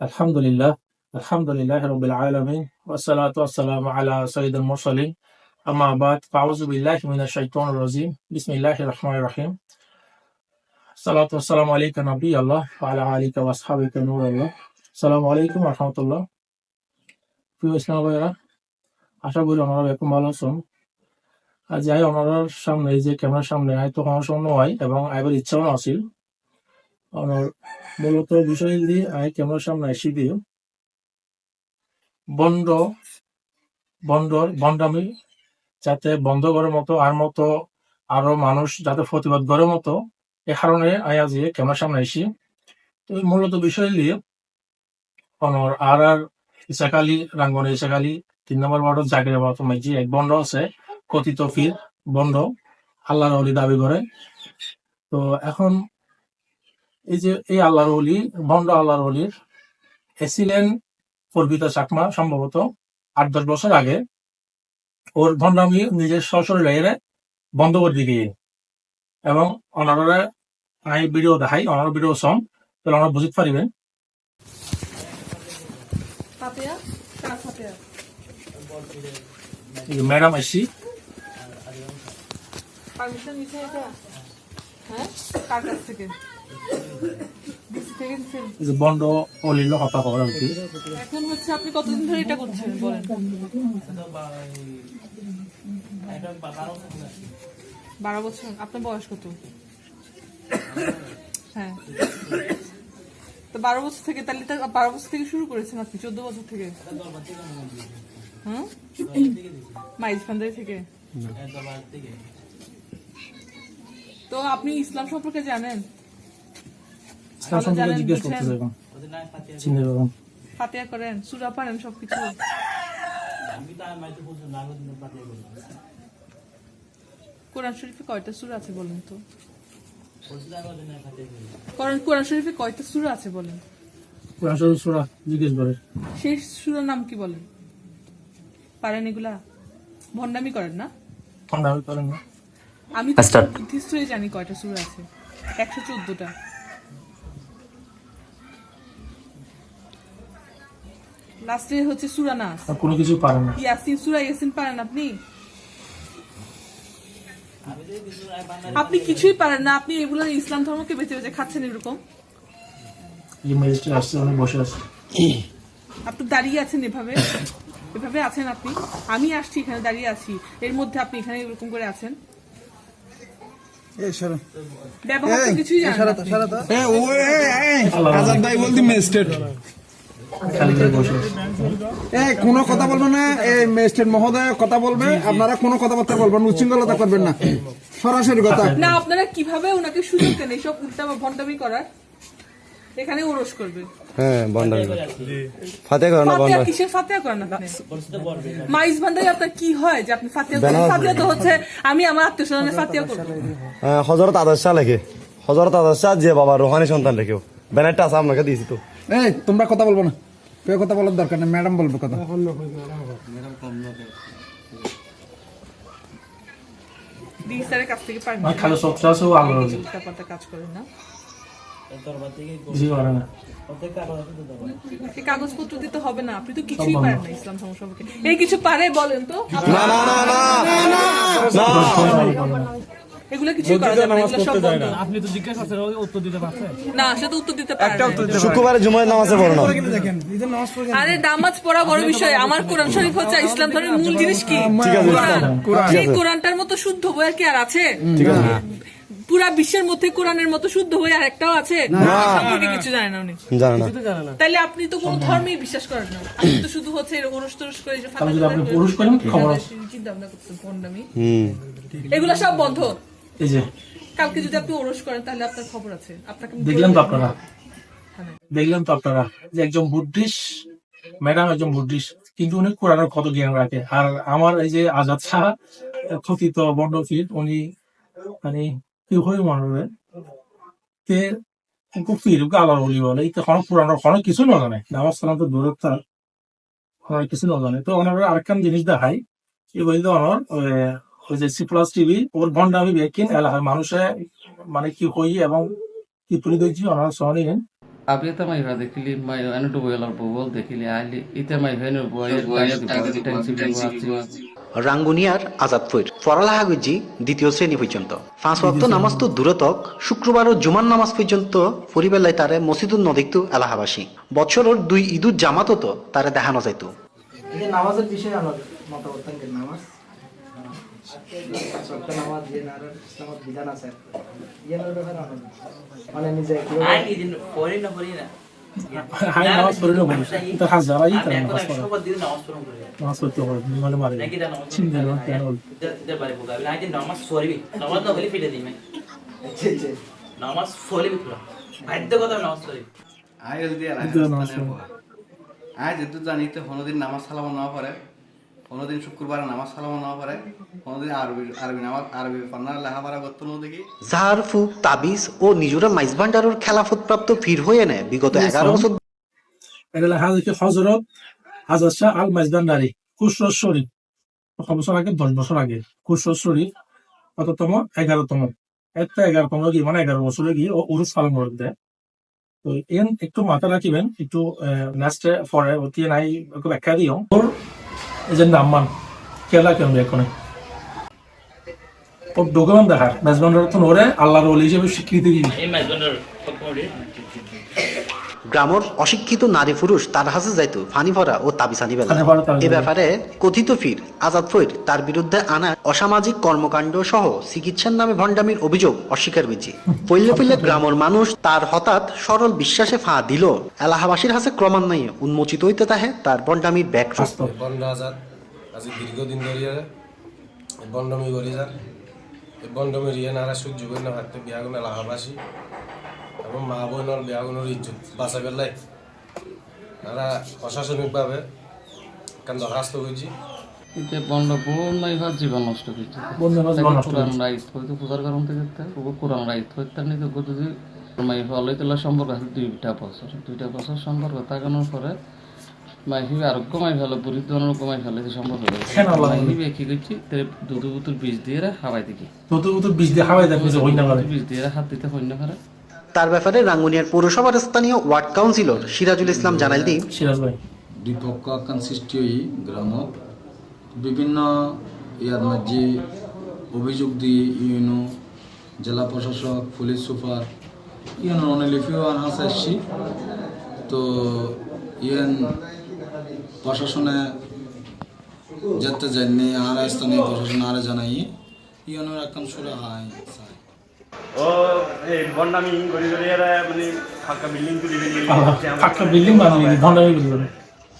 আলহামদুলিল্লাহ, আলহামদুলিল্লাহ রাব্বিল আলামিন ওয়াসসালাতু ওয়াসসালামু আলা সাইয়্যিদিল মুরসালিন আম্মা বাদ ফাউযু বিল্লাহি মিনাশ শাইতানির রাজিম বিসমিল্লাহির রহমানির রহিম সালাতু ওয়াসসালামু আলাইকা নবিয়াল্লাহ ওয়া আলা আলিকা ওয়া আসহাবিকা নূরাল্লাহ। আসসালামু আলাইকুম ওয়া রাহমাতুল্লাহ। প্রিয় ইসলাম ভাইরা, আশা করি আপনারা এখন ভালো আছেন। আজ যাই আপনার সামনে এই যে ক্যামেরার সামনে আয় তো কোনো সময় হয় এবং আইবার ইচ্ছাও আছিল আমার মূলত বিষয় দিয়ে আয় ক্যামেরার সামনে এসে দিয়ে বন্ড বন্ডামি যাতে বন্ধ করার মতো আরো মানুষ যাতে প্রতিবাদ করার মতো এ কারণে আয়া যে ক্যামেরার সামনে এসি। তো মূলত বিষয় নিয়ে অনর আর ইসাকালি রাঙ্গনে ইসাকালি 3 নম্বর ওয়ার্ড জাগিরাবাদ মাইজি এক বন্ড আছে কথিত ফির বন্ড আল্লাহর ওলি দাবি করে। তো এখন এই যে এই আল্লাহর ওলি বন্ড আল্লাহর ওলির এসিলেন পর্বিতা চাকমা সম্ভবত 8-10 বছর আগে ওর ভণ্ডামি নিজের সশরীরে বন্ধ করে দিকে এবং ওনারা আই ভিডিও দেখাই ওনার ভিডিও সং তাহলে ওনারা বুঝতে পারিবেন। ম্যাডাম আসি বন্ড অলিল কথা খবর আর কি। এখন হচ্ছে আপনি কতদিন ধরে এটা করছেন বলেন? 12 বছর। আপনার বয়স কত? হ্যাঁ, তো 12 বছর থেকে, তাহলে 12 বছর থেকে শুরু করেছেন আপনি? 14 বছর থেকে? হুম, মাইজ ফান্দারি থেকে। তো আপনি ইসলাম সম্পর্কে জানেন? জিজ্ঞেস করতেছে ফাতিহা করেন, সূরা পড়েন, সবকিছু? কোরআন শরীফে কয়টা সূরা আছে বলেন তো? কোরআন শরীফে কয়টা সূরা আছে বলেন? কোরআন শরীফ সূরা জিজ্ঞেস করে সেই সূরার নাম কি বলেন? পারেন এগুলা? ভণ্ডামি করেন না? ভণ্ডামি করেন না? আমি তো নির্দিষ্ট জানি কয়টা সূরা আছে, 114টা। লাস্টে হচ্ছে সূরা নাস। আর কোনো কিছু পারেন না? ইয়াসিন, সূরা ইয়াসিন পারেন আপনি? আপনি কিছুই পারেন না। আপনি এগুলো ইসলাম ধর্মকে বেঁচে বেঁচে খাচ্ছেন এরকম। এই মেজটা আসছে, উনি বসে আছে। আপনি দাঁড়িয়ে আছেন এভাবে, এভাবে আছেন আপনি। আমি আসছি এখানে দাঁড়িয়ে আছি, এর মধ্যে আপনি এখানে এরকম করে আছেন। ব্যবহার তো কিছুই জানেন না আপনি। কোনো কথা বলবেন না, এই ম্যাজিস্ট্রেট মহোদয় কথা বলবে, আপনারা কোনো কথাবার্তা বলবেন, উচ্ছৃঙ্খলতা করবেন না, সরাসরি কথা। না, আপনারা কিভাবে ওনাকে সুযোগ দেন এইসব উল্টা ভণ্ডামি করার? এখানে ওরস করবে। হ্যাঁ, ভণ্ডামি ফাতিহা করেন না? ফাতিহা কিসের ফাতিহা করেন আপনি? মাইজ ভান্ডারি আপনার কি হয় যে আপনি ফাতিহা করেন? ফাতিহা তো হচ্ছে আমি আমার আত্মীয়স্বজনের ফাতিহা করব। হযরত আদর্শা লেখে, হযরত আদর্শা যে বাবা রোহানি সন্তান লেখেও ব্যানারটা আছে আপনাকে দিয়েছি তো। এই তোমরা কথা বলবো না, কেউ কথা বলার দরকার নেই, ম্যাডাম বলবে কথা। ডিস্টারের কাছ থেকে পারেন আর খালি সত্য আছে ও আল্লাহর ওলি ব্যাপারটা কাজ করেন না। জি পারে না। এই কাগজপত্র দিতে হবে না, আপনি তো কিছুই পারেন না ইসলাম ধর্ম সম্পর্কে। এই কিছু পারে বলেন তো? না না না না এগুলো কিছু করা যাবে না, এগুলো সব বন্ধ। আপনি তো জিজ্ঞাসা করছেন, উত্তর দিতে পারছেন না, সে তো উত্তর দিতে পারে না। শুক্রবারে জুমার নামাজে পড়ো না। আরে নামাজ পড়া বড় বিষয়, আমার কোরআন শরীফ হচ্ছে ইসলাম ধর্মের মূল জিনিস কি? কোরআন। সেই কোরআনটার মতো শুদ্ধ বই আর কি আর আছে? পুরা বিশ্বের মধ্যে কোরআনের মতো শুদ্ধ বই আর একটাও আছে? সম্পর্কে কিছু জানে না উনি, জানে না। তাইলে আপনি তো কোনো ধর্মেই বিশ্বাস করেন না। আপনি তো শুধু হচ্ছে অনুষ টরস করে যে তাহলে যদি আপনি পুরুষ করেন খবর আছে। চিন্তা ভাবনা করছেন ভণ্ডামি, এগুলা সব বন্ধ। এই যে কালকে যদি আপনি ওরস করেন তাহলে আপনার খবর আছে। আপনাকে দেখলেন তো আপনারা যে একজন বুদ্ধিস্ট ম্যাডাম একজন বুদ্ধিস্ট, কিন্তু উনি কোরআনের কত জ্ঞান রাখে। আর আমার এই যে আজাদ শাহ কথিত বন্ডফির, উনি মানে কি হয়ে মনে হবে ফির আল্লাহর ওলি বলে কোনো পুরানোর কোনো কিছু না জানে, নামাজ সালাম তো দূরের থাক, কোনো কিছু না জানে। তো ওনারা আরেকখান জিনিস দেখাই, এই বই তো ওনার ওই যে C+ টিভি ওর ভণ্ডামি বেকিন এলাকার মানুষে মানে কি হই এবং কি তুলি দেখছি ওনারা শোনেন। আপনি তো মাই দেখিলি মাই এনে তো বইলার বল দেখিলি আইলি ইতে মাই ভেনের বইয়ের টাকা দিতে টেনশন রাঙ্গুনিয়ার আজাদপুর পড়ালেখা করছি 2য় শ্রেণী পর্যন্ত 5 ওয়াক্ত নামাজ তো দূরতক শুক্রবার ও জুমার নামাজ পর্যন্ত পরিবেলায় তারে মসজিদুল নদিকতু এলাহাবাসী বছরের 2 ঈদুর জামাতও তো তারে দেখানো যাইতো। এই যে নামাজের বিষয়ে আমার মতামত থাকে নামাজ সবটা নামাজ যে নারার ইসলামত বিধান আছে ইয়ানোর ব্যাপারে আমার মানে নিজে আই দিন পড়ি না হাই নামাজ পড়ে না বলি তো হাজারাই তার নামাজ পড়ে সবার দিন নামাজ পড়ুন করে নামাজ পড়তে হবে মানে মারে নাকি দা নামাজ চিন্তা না কেন দে বারে বুগা আই দিন নামাজ পড়বি নামাজ না হলে ফিরে দিই নামাজ পড়বি পুরো বাধ্য কথা নামাজ পড়বি আইল দিয়ে আজ যেহেতু জানি তো কোনোদিন নামাজ সালামো না পড়ে কোনোদিন শুক্রবার নামাজ সালামো না পড়ে কোনোদিন আরবি নামাজ আরবি পান্না লেখাপড়া করতে না দেখি জাহার ফুক তাবিজ ও নিজুরা মাইজ ভান্ডারের খেলাফত প্রাপ্ত ফির হয়ে নেয় বিগত 11 বছর। এটা লেখা আছে হযরত হাজার শাহ আল মাইজবান্ডারি কুশরত শরীফ 100 বছর আগে 10 বছর আগে কুশরত শরীফ কততম 11তম একটা 11তম কি মানে 11 বছরে গিয়ে ও উরুস পালন করে দেয়। তো এন একটু মাথা রাখিবেন একটু নেক্সটে পরে অতি নাই একটু ব্যাখ্যা দিও ওর এই যে নামমান কেলা কেন এখন ওর ডকুমেন্ট দেখার মেজবান্ডার তো ওরে আল্লাহর ওলি হিসেবে স্বীকৃতি দিবি এই মাইজবান্ডার পকমড়ি গ্রামের অশিক্ষিত নারী পুরুষ তার হাসে যাইতো ফানি ভরা ও তাবিসানি বেলা। এ ব্যাপারে কথিত ফির আজাদ ফইর তার বিরুদ্ধে আনা অসামাজিক কর্মকাণ্ড সহ চিকিৎসার নামে ভণ্ডামির অভিযোগ অস্বীকার করেছে। পল্লে পল্লে গ্রামের মানুষ তার হঠাৎ সরল বিশ্বাসে ফা দিল এলাহাবাসীর হাসে ক্রমান্বয়ে উন্মোচিত হইতে তাহে তার ভণ্ডামির ব্যাগ বন্ড আজাদ আজ দীর্ঘদিন ধরে বন্ডমি করি যার এই বন্ডমি রিয়ে নারা সহ্য করে না হাতে বিয়াগুন এলাহাবাসী এবং মা বোনের বিয়াগুনের ইজ্জত বাঁচা পেলাই তারা প্রশাসনিকভাবে কেন দরখাস্ত করছি ইতে বন্ধ বোন নাই ভাত জীবন নষ্ট করছে কোরআন রাইট হয়তো পূজার কারণ থেকে কোরআন রাইট হইতে নিতে যদি মাই হলে তোলা সম্পর্ক আছে 2টা বছর সম্পর্ক তাকানোর পরে মাইহি আরোগ্য মাই ভালো বুড়ি ধরনের কমাই ফেলে যে সম্ভব হলো মাইহি কি করছি দুধ বুতুর বীজ দিয়ে হাওয়াই দিকে দুধ বুতুর বীজ দিয়ে হাওয়াই দেয় বীজ দিয়ে হাত দিতে হইনা পারে। তার ব্যাপারে রাঙ্গুনিয়ার পৌরসভার স্থানীয় ওয়ার্ড কাউন্সিলর সিরাজুল ইসলাম জানাল দিন সিরাজ ভাই বিপক্ষ আকান সৃষ্টি হই গ্রামত বিভিন্ন ইয়ার মাঝে অভিযোগ দিয়ে ইউনো জেলা প্রশাসক পুলিশ সুপার ইয়ান অনেলিফিও আনহাস আসছি তো ইয়ান প্রশাসনে যেতে যায়নি আর স্থানীয় প্রশাসন আরে জানাই ইয়ানোর আকান সুরা হাই ও এই বন্ডামি গড়ি গড়ি মানে ফাঁকা বিল্ডিং তুলি ফাঁকা বিল্ডিং বানিয়ে ভণ্ডামি বিল্ডিং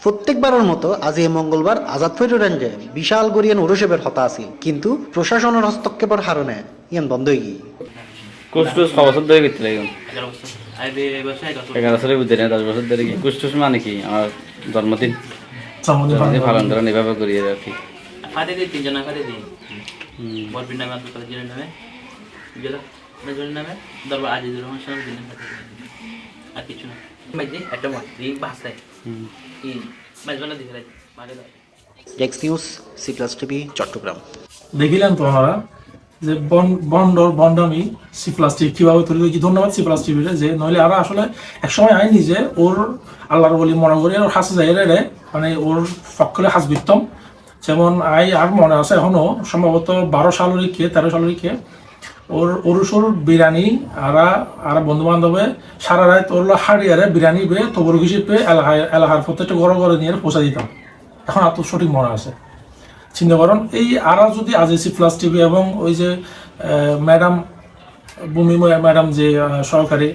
প্রত্যেকবারের মতো আজ এই মঙ্গলবার আজাদ ফইর রেঞ্জে বিশাল গরিয়ান উরসেবের হতা আছে কিন্তু প্রশাসনের হস্তক্ষেপের কারণে ইয়ান বন্ধ হয়ে গিয়ে কুস্টুস 6 বছর ধরে গেছিল এখন 11 বছর আই দে বছর 11 বছরের ভিতরে 10 বছর ধরে কি কুস্টুস মানে কি আমার জন্মদিন পালন করেন এভাবে করি আর কি ফাদে দিই 3 জন ফাদে দিই বরবির নামে আব্দুল কাদের জিনের নামে গেলা মেজরের নামে দরবার আজিজুর রহমান সাহেব দিলেন আর কিছু না মাইজি একটা মাস এই ভাষায় এই মেজবানা দিলে মানে ডেক্স নিউজ C+ টিভি চট্টগ্রাম। দেখিলেন তো ওনারা যে বন্ডামি C+ টিভি কিভাবে তৈরি হয়েছে। ধন্যবাদ C+ টিভিতে যে নইলে আর আসলে একসময় আইনি যে ওর আল্লাহর বলি মনে করি ওর হাসে যায় রে মানে ওর ফকলে হাস বিত্তম যেমন আর মনে আছে এখনো সম্ভবত 12 সালের কে 13 সালের কে ওর অরুসর বিরিয়ানি আর বন্ধু বান্ধবে সারা রাত ওর হাড়িয়ারে বিরিয়ানি পেয়ে তবর হিসেবে এলাহার প্রত্যেকটা ঘরে নিয়ে পৌঁছা দিতাম। এখন আর তো সঠিক মনে আছে চিন্তা করেন এই আর যদি আজ C+ টিভি এবং ওই যে ম্যাডাম ভূমি ম্যাডাম যে সহকারী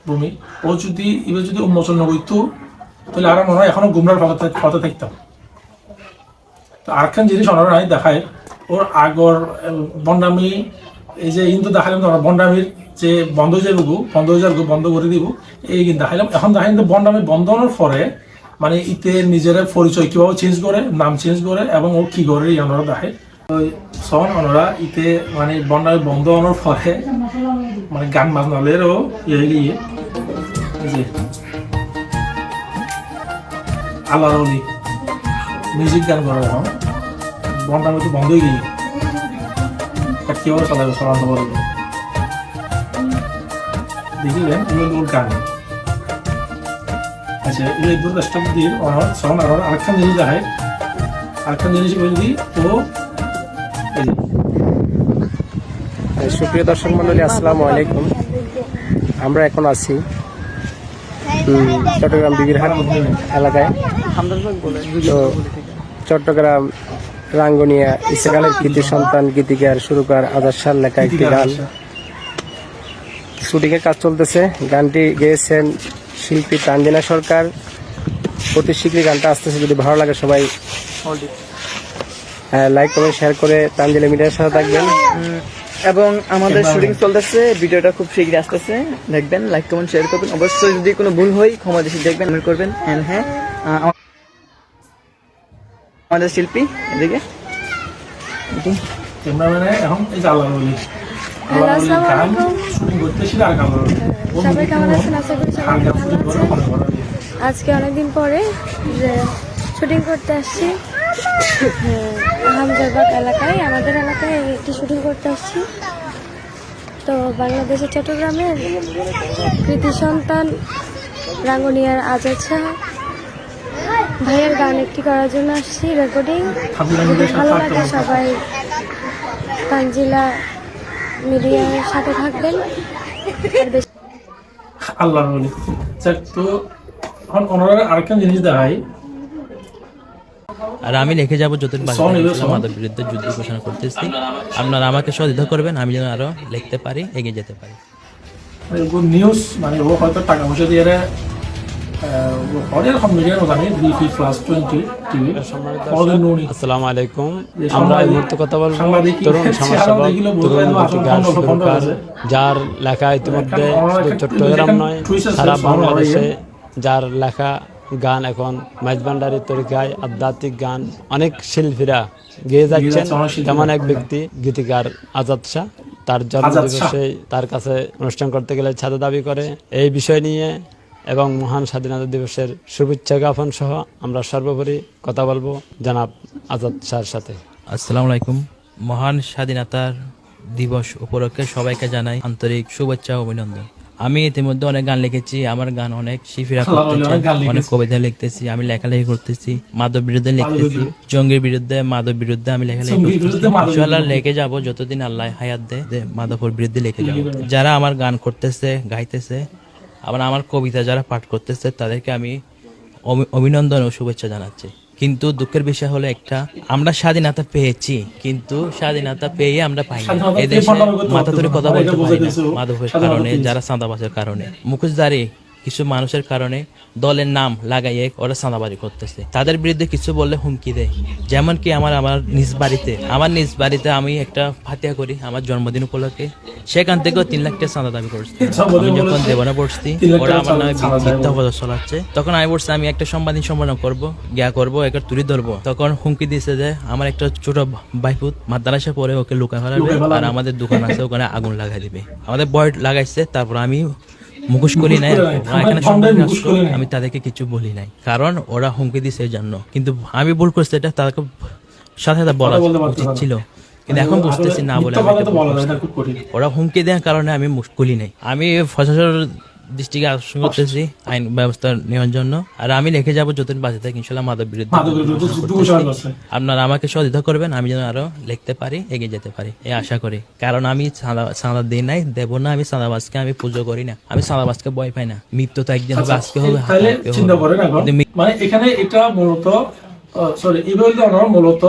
ভূমি ও যদি এবার যদি উন্মোচন করতো তাহলে আর মনে হয় এখনো গুমরার পথে থাকতাম। তো আরেকখান জিনিস ওনারা নাই দেখায় ওর আগর বন্ডামি এই যে কিন্তু দেখালাম তো বন্ডামির যে বন্ধ হয়ে যাবে বন্ধ করে দিব এই কিন্তু দেখালাম। এখন দেখা কিন্তু বন্ডামি বন্ধ হওয়ার পরে মানে ইতে নিজের পরিচয় কিভাবে চেঞ্জ করে নাম চেঞ্জ করে এবং ও কি করে ওনারা দেখে সন ওনারা ইতে মানে বন্ডামি বন্ধ হওয়ার পরে মানে গান বাজনালেরও গিয়ে যে আল্লাহর ওলি মিউজিক গান করে এখন বন্ডামি তো বন্ধ হয়ে গিয়ে কিভাবে চালানো করবে দেখিলেন ওর গান আচ্ছা এই দুটো রাষ্ট্রপতির সন আর আরেকখান জিনিস দেখায় আরেকখান জিনিস বলি তো সুপ্রিয় দর্শক মন্ডলী, আসসালামু আলাইকুম। আমরা এখন আছি চট্টগ্রাম বিবিরহাট এলাকায়। তো চট্টগ্রাম রাঙ্গুনিয়া ইসরায়েলের কৃতি সন্তান গীতিকার সুরকার আজাদ শাহর লেখা একটি গান শুটিংয়ের কাজ চলতেছে। গানটি গেয়েছেন শিল্পী তানজিনা সরকার। অতি শীঘ্রই গানটা আসতেছে, যদি ভালো লাগে সবাই লাইক কমেন্ট শেয়ার করে তানজিলা মিডিয়ার সাথে থাকবেন। এবং আমাদের শুটিং চলতেছে, ভিডিওটা খুব শীঘ্রই আসতেছে, দেখবেন, লাইক কমেন্ট শেয়ার করবেন। অবশ্যই যদি কোনো ভুল হয় ক্ষমা দৃষ্টি দেখবেন, কমেন্ট করবেন। এন্ড হ্যাঁ, আমাদের শিল্পী এদিকে ক্যামেরাম্যানে এখন এই যে আল্লাহ বলি গান শুটিং করতেছি আর গান সবাই কেমন আছেন? আশা করি সবাই ভালো আছেন। আজকে অনেকদিন পরে যে শুটিং করতে আসছি হামজাবাগ এলাকায়, আমাদের এলাকায় একটি শুটিং করতে আসছি। তো বাংলাদেশের চট্টগ্রামের কৃতি সন্তান রাঙ্গুনিয়ার আজাদ শাহ ভাইয়ের গান একটি করার জন্য আসছি, রেকর্ডিং। ভালো লাগে সবাই তানজিলা মিডিয়ার সাথে থাকবেন। আল্লাহ বলি তো এখন ওনারা আরেকখান জিনিস দেখায়। আর আমি লিখে যাবো যতদিন আমাদের বিরুদ্ধে যুদ্ধ ঘোষণা করতেছি, আপনারা আমাকে সহযোগিতা করবেন, আমি যেন আরো লিখতে পারি, এগিয়ে যেতে পারি। নিউজ মানে ও হয়তো টাকা পয়সা দিয়ে আসসালামু আলাইকুম। আমরা এই মুহূর্তে কথা বলবো তরুণ সমাজসেবক, তরুণ গীতিকার সুরকার, যার লেখা ইতিমধ্যে চট্টগ্রাম নয় সারা বাংলাদেশে, যার লেখা গান এখন মাইজভান্ডারি তরিকায় আধ্যাত্মিক গান অনেক শিল্পীরা গেয়ে যাচ্ছেন, তেমন এক ব্যক্তি গীতিকার আজাদ শাহ। তার জন্মদিবসে তার কাছে অনুষ্ঠান করতে গেলে ছাড়া দাবি করে। এই বিষয় নিয়ে এবং মহান স্বাধীনতা দিবসের শুভেচ্ছা জ্ঞাপন সহ আমরা সর্বোপরি কথা বলবো জনাব আজাদ শাহর সাথে। আসসালামু আলাইকুম। মহান স্বাধীনতার দিবস উপলক্ষে সবাইকে জানাই আন্তরিক শুভেচ্ছা ও অভিনন্দন। আমি ইতিমধ্যে অনেক গান লিখেছি, আমার গান অনেক শিল্পীরা করতেছে, অনেক কবিতা লিখতেছি, আমি লেখালেখি করতেছি, মাদক বিরুদ্ধে লিখতেছি, জঙ্গির বিরুদ্ধে, মাদক বিরুদ্ধে আমি লেখালেখি করতেছি। ইনশাআল্লাহ লিখে যাব, যতদিন আল্লাহ হায়াত দেয় মাদকের বিরুদ্ধে লিখে যাব। যারা আমার গান করতেছে, গাইতেছে, আবার আমার কবিতা যারা পাঠ করতেছে, তাদেরকে আমি অভিনন্দন ও শুভেচ্ছা জানাচ্ছি। কিন্তু দুঃখের বিষয় হলো একটা, আমরা স্বাধীনতা পেয়েছি, কিন্তু স্বাধীনতা পেয়ে আমরা পাইনি। এদেশে মাথা ধরে কথা বলতে পারি না মাদকের কারণে, যারা চাঁদাবাজের কারণে, মুখোশধারী কিছু মানুষের কারণে দলের নাম লাগাইয়ে ওরা চাঁদাবাজি করতেছে। তাদের বিরুদ্ধে কিছু বললে হুমকি দেয়। যেমন কি আমার নিজ বাড়িতে আমি একটা ফাতিয়া করি আমার জন্মদিন উপলক্ষে, সেখান থেকেও 3 লাখ টাকা চাঁদা দাবি করছে। আমি যখন দেবনা পড়ছি, ওরা আমার নামে মিথ্যা অপবাদ চালাচ্ছে। তখন আমি বলছি আমি একটা সাংবাদিক সম্মেলন করবো, একে তুলে ধরবো। তখন হুমকি দিয়েছে যে আমার একটা ছোট বাইপুত মাদ্রাসা পরে ওকে লুকা ফেলাবে, আর আমাদের দোকান আছে ওখানে আগুন লাগাই দিবে। আমাদের বয় লাগাইছে, তারপর আমি মুখোশ করি নাই, এখানে আমি তাদেরকে কিছু বলি নাই, কারণ ওরা হুমকি দিছে এই জন্য। কিন্তু আমি ভুল করছি, এটা তাদেরকে সাথে সাথে বলা উচিত ছিল, কিন্তু এখন বুঝতেছি না বলে ওরা হুমকি দেওয়ার কারণে আমি মুখ খুলি নাই। আমি প্রশাসনের দৃষ্টিকে আকর্ষণ করতেছি আইন ব্যবস্থা নেওয়ার জন্য। আর আমি লিখে যাবো যতদিন বাঁচে থাকি ইনশাআল্লাহ মাদক বিরুদ্ধে। আপনারা আমাকে সহযোগিতা করবেন, আমি যেন আরো লিখতে পারি, এগিয়ে যেতে পারি, এই আশা করি। কারণ আমি চাঁদা দিই নাই, দেব না। আমি চাঁদাবাজকে আমি পুজো করি না, আমি চাঁদাবাজকে ভয় পাই না। মৃত্যু তো একদিন হবে, আজকে হবে। মানে এখানে এটা মূলত মূলত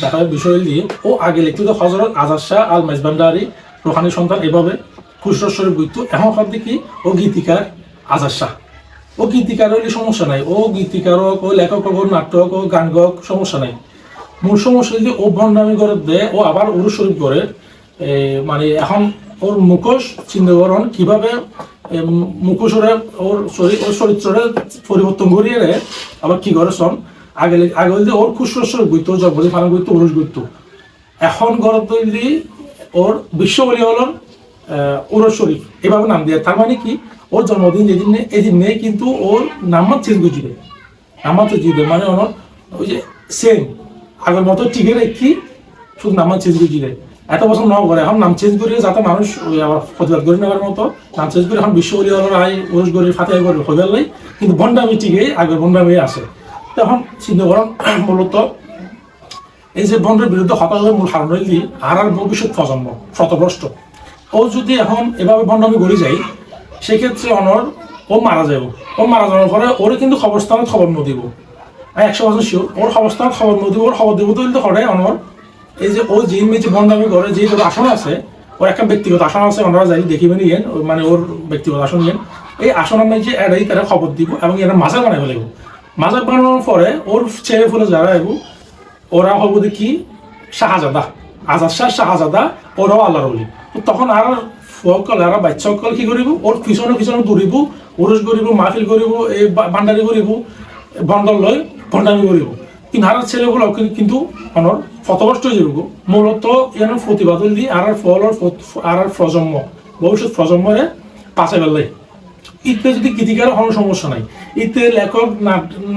দেখার বিষয় দিয়ে ও আগে লিখত হযরত আজাদ শাহ আল মাইজভান্ডারি রুহানি সন্তান, এভাবে খুচরা শরীফ বইত। এখন ভাবতে কি ও গীতিকার আজাদ শাহ, ও গীতিকার হইলে সমস্যা নাই, ও গীতিকার হোক, ও লেখক হোক, ও নাটক হোক, গান গায়ক, সমস্যা নাই। মূল সমস্যা যদি ও ভণ্ডামি করে দেয়, ও আবার উরুস শরীফ করে। মানে এখন ওর মুখোশ চিন্তাকরণ কিভাবে মুখোশরে ওর চরিত্রের পরিবর্তন করিয়ে দেয়, আবার কি করে শোন আগে হইলে ওর খুচরা শরীফ বইত, জগবতী ফানা বইত, উরুস বইত। এখন গড় তৈরি ওর বিশ্ববলী হলেন উরুস শরীফ, এভাবে নাম দিয়ে। তার মানে কি ওর জন্মদিন যেদিন এই দিন নেই, কিন্তু ওর নাম্বার চেঞ্জ করছি দেয়, নাম্বার তো জিদে মানে ওর ওই যে সেম আগের মতো টিকে রেখি, শুধু নাম্বার চেঞ্জ করছি দেয়। এত বছর ন করে এখন নাম চেঞ্জ করিয়ে যাতে মানুষ ওই আবার প্রতিবাদ করে নেওয়ার মতো নাম চেঞ্জ করে এখন বিশ্ব বলি হলো আই ওরস গড়ি ফাতে করে হইবার লাই, কিন্তু বন্ডামি ঠিকই আগের বন্ডামি আছে। তখন চিন্তা করেন মূলত এই যে বন্ডের বিরুদ্ধে হতাশার মূল কারণ হইলি আর ভবিষ্যৎ প্রজন্ম শতভ্রষ্ট। ও যদি এখন এভাবে বন্ডামি করে যায় সেক্ষেত্রে অনর ও মারা যাব। ও মারা যাওয়ার পরে ওরে কিন্তু খবরস্থানত খবর নদিব, 100% শিওর ওর খবরস্থানত খবর নদিব। ওর খবর দিব তো করে অনর এই যে ও যে মেয়ে যে বন্ডামি করে যে আসন আছে ওর একটা ব্যক্তিগত আসন আছে, ওনারা যাই দেখিবেন ইয়েন মানে ওর ব্যক্তিগত আসন ইয়েন এই আসনের মেয়ে এরাই তারা খবর দিব এবং এরা মাজার বানাই ফেলব। মাজার বানানোর পরে ওর ছেলে ফুলে যারা এবু ওরা হবো দেখি শাহজাদা, আজাদ শাহ শাহজাদা, ওরাও আল্লাহর ওলি। তো তখন আর সকল আর বাচ্চা সকল কি করিব ওর পিছনে পিছনে দৌড়িব, উরুস করিব, মাহফিল করিব, এই বান্ডারি করিব, বন্ডল লয় ভণ্ডামি করিব। কিন্তু আর ছেলেগুলো কিন্তু অনর ফতবষ্ট হয়ে যাব। মূলত এর প্রতিবাদ হইলি আর ফল আর প্রজন্ম ভবিষ্যৎ প্রজন্মরে পাশে ফেললে ইতে যদি গীতিকার কোনো সমস্যা নাই, ইতে লেখক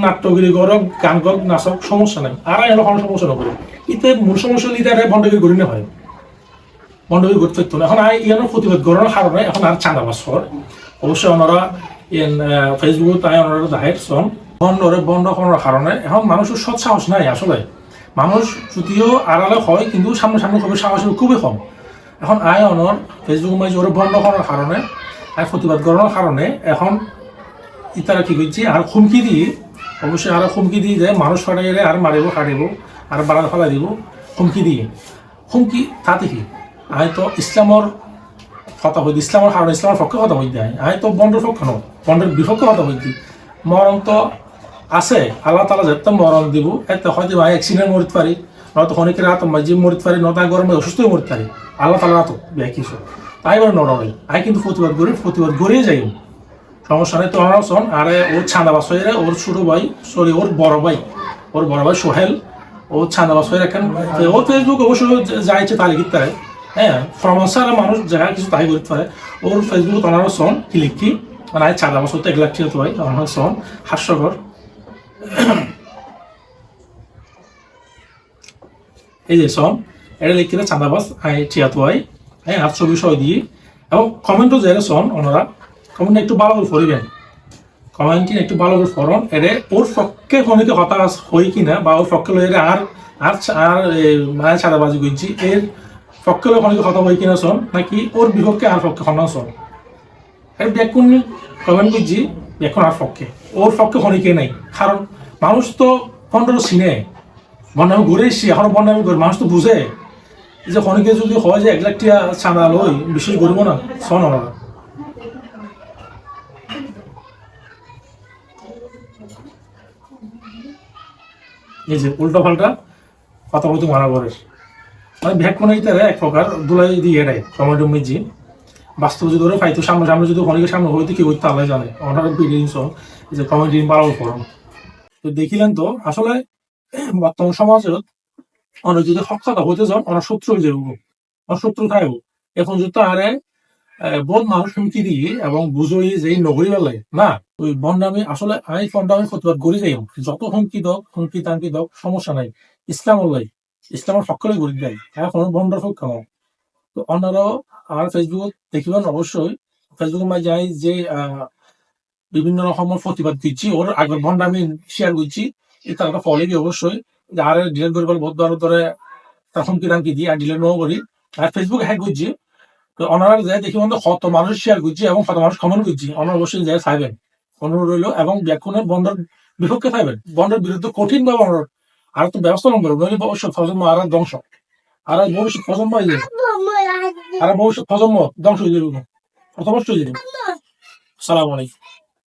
নাট্যগিরি করক গান গক নাচক সমস্যা নাই, আর এর কোনো সমস্যা নকরে। ইতে মূল সমস্যা হলে এটা বন্ডগিরি করি না হয়, বন্ডগিরি করতে থাকতো না। এখন ইয়ার প্রতিবাদ করার কারণে এখন আর চাঁদাবাস হয়। অবশ্যই ওনারা ফেসবুক তাই ওনারা দাহের সন বন্ধ করার কারণে এখন মানুষের সৎ সাহস নাই। আসলে মানুষ যদিও আড়ালে হয় কিন্তু সামনে সামনে খুবই সাহস খুবই কম। এখন অনর ফেসবুক মাঝে ওরা বন্ধ করার কারণে আর প্রতিবাদ করার কারণে এখন ইতারা কি করছে আর হুমকি দিয়ে, অবশ্যই আরো হুমকি দিয়ে যায় মানুষ ফাটাই আর মারিব কাটিব আর বাড়ার ফেলাই দিব হুমকি দিয়ে। হুমকি তাতে কি আয় তো ইসলামর কথা হইতে ইসলামের কারণে ইসলামের পক্ষে কথা হইতে আয় তো বন্ডের পক্ষে নয়, বন্ডের বিপক্ষে কথা হইতে। মরণ তো আছে আল্লাহ তালা যেতে মরণ দিব, এতে হয়তো ভাই অ্যাক্সিডেন্ট মরিতে পারি, নয়তো অনেকের রাত মাঝে মরিতে পারি, নয়তো গরমে অসুস্থ হয়ে মরিতে পারি, আল্লাহ তালা রাত কিছু তাই বলে নড়াই আই কিন্তু প্রতিবাদ করিয়ে যাই সমস্যা নেই। তো অনারসন আরে ওর ছাঁদাবাস হয়ে ওর ছোট ভাই ওর বড় ভাই সোহেল ও ছাঁদাবাস হয়ে রাখেন। ওর ফেসবুক অবশ্যই যাইছে তাহলে কি তাই হ্যাঁ ফরমাসার মানুষ যারা কিছু তাই করতে পারে। ওর ফেসবুক অনারসন কি লিখি মানে আয় ছাঁদাবাস হতে এক লাখ ঠিক হয় অনারসন হাস্যকর এই যে সন এটা লিখতে চাঁদাবাস আই ঠিয়াতো হয় হ্যাঁ আর ছবি সহ দিয়ে এবং কমেন্টও যে সন ওনারা কমেন্ট একটু ভালো করে পড়িবেন, কমেন্টিং একটু ভালো করে পড়ন। এরে ওর পক্ষে কোনোকে হতাশ হই কিনা বা ওর পক্ষে লই আর আর আর মায়ের ছাদাবাজি করছি এর পক্ষে লই কোনোকে হতাশ হই কিনা শোন নাকি ওর বিপক্ষে আর পক্ষে হনা শোন এর ব্যাকুন কমেন্ট করছি এখন আর পক্ষে ওর পক্ষে কোনোকে নাই। কারণ মানুষ তো ফন্ডর চিনে বন্যামি ঘুরে এসছি এখনো বন্যামি করে মানুষ তো বুঝে যে কোনোকে যদি হয় যে 1 লাখ টাকা চাঁদা লই বেশি করবো না শোন ওনারা। এই যে উল্টো পাল্টা কথা বলতে মারা করে মানে ভ্যাক কোনো এক প্রকার দুলাই দিয়ে এটাই টমেটো মিজি বাস্তব যদি ওরা পাইতো সামনে সামনে যদি অনেকের সামনে হইতে কি হইতে আল্লাহ জানে ওনার ভিডিও যে কমেন্ট বাড়াবো করুন। তো দেখিলেন তো আসলে বর্তমান সমাজে অনেক যদি হক কথা হইতে যান অনেক শত্রু হয়ে যাবো, অনেক শত্রু থাকবো। এখন যদি আরে বহুত মানুষ হুমকি দিয়ে এবং বুঝই যে নগরী বেলায় না ওই বন্ডামি আসলে আই বন্ডামি প্রতিবাদ করি যাই যত হুমকি তামকি দক সমস্যা নাই। ইসলাম লাই ইসলামের পক্ষে গড়ি দেয় এখন বন্ডার পক্ষ নয়। তো অন্যরাও আর ফেসবুক দেখিবেন অবশ্যই ফেসবুকের মাঝে যাই যে বিভিন্ন রকমের প্রতিবাদ দিচ্ছি ওর আগের বন্ডামি শেয়ার করছি এটা একটা ফলে দিয়ে অবশ্যই আর ডিলেট করি বলে বহুত ধরে তার হুমকি টামকি দিই আর ডিলেট নও করি আর ফেসবুক হ্যাক করছি। তো অনারা যায় দেখি বন্ধু কত মানুষ শেয়ার করছি এবং কত মানুষ কমেন্ট করছি অনার অবশ্যই যায় চাইবেন অনুরোধ রইল এবং ব্যাকুণের বন্ধের বিপক্ষে থাকবেন বন্ধের বিরুদ্ধে কঠিন ভাবে অনুরোধ আর তো ব্যবস্থা নম্বর নইলে ভবিষ্যৎ প্রজন্ম আর ধ্বংস আর ভবিষ্যৎ প্রজন্ম হয়ে যাবে আর ভবিষ্যৎ প্রজন্ম ধ্বংস হয়ে যাবে প্রথমষ্ট হয়ে যাবে। সালাম আলাইকুম।